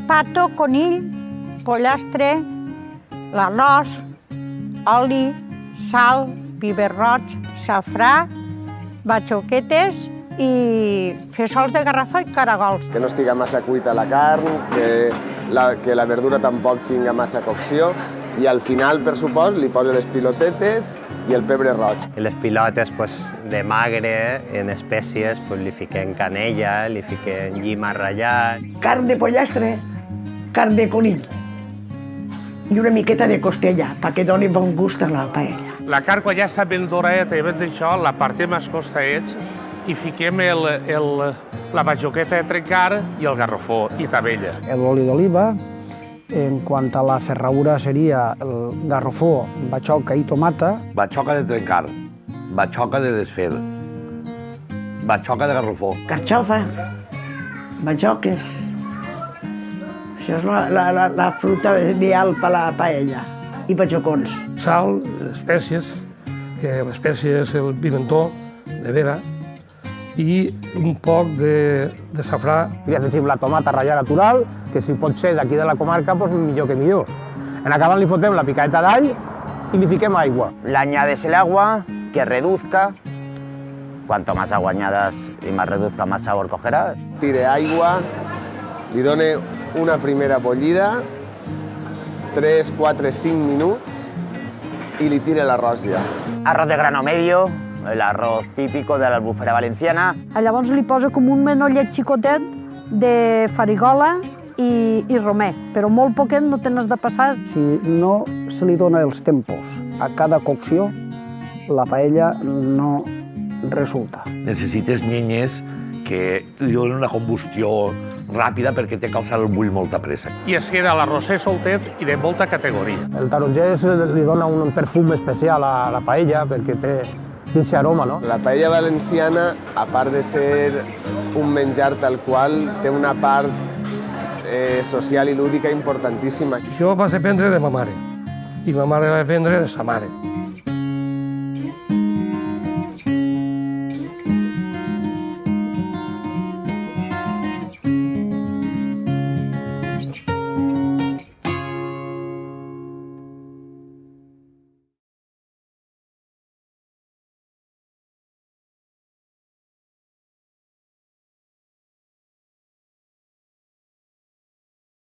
pato, conill, pollastre, l'arròs, oli, sal, vi roig, safrà, batxoquetes i fesols de garrafa i caragols. Que no estiga massa cuita la carn, que la verdura tampoc tinga massa cocció i al final, per supost, li poso les pilotetes i el pebre roig. I les pilotes de magre, en espècies, li fiquem canella, li fiquem llima ratllat. Carn de pollastre, carn de conill i una miqueta de costella perquè doni bon gust a la paella. La carn, quan ja està ben doradeta i ben d'això, la partim als costats i fiquem la batxoqueta de trencar i el garrofó i tabella. L'oli d'oliva, en quant a la ferradura seria el garrofó, batxoca i tomata. Batxoca de trencar, batxoca de desfer, batxoca de garrofó. Carxofa, batxoques. Això és la fruta ideal per a la paella. I batxocons. Sal, espècies, el pimentó, de vera, i un poc de safrà. Li afegim la tomata ratllada natural, que si pot ser d'aquí de la comarca, doncs millor que millor. En acabant li fotem la picadeta d'all y le piquemos agua. Le añades el agua, que reduzca. Cuanto más agua añadas y más reduzca, más sabor cogerá. Tire aigua, li done una primera bullida, 3, 4, 5 minuts i li tire l'arròs ja. Arroz de grano medio, el arroz típico de l'Albufera valenciana. Llavors li posa com un manollet xicotet de farigola i romer, però molt poquet, no tens de passar. Si no se li dona els tempos a cada cocció, la paella no resulta. Necessites llenyes que li donen una combustió ràpida perquè té que alçar el bull molta pressa. I es queda l'arrosser soltet i de molta categoria. El taronger li dona un perfum especial a la paella perquè té aquest aroma, no? La paella valenciana, a part de ser un menjar tal qual, té una part social i lúdica importantíssima. Jo vaig aprendre de ma mare i ma mare va aprendre de sa mare.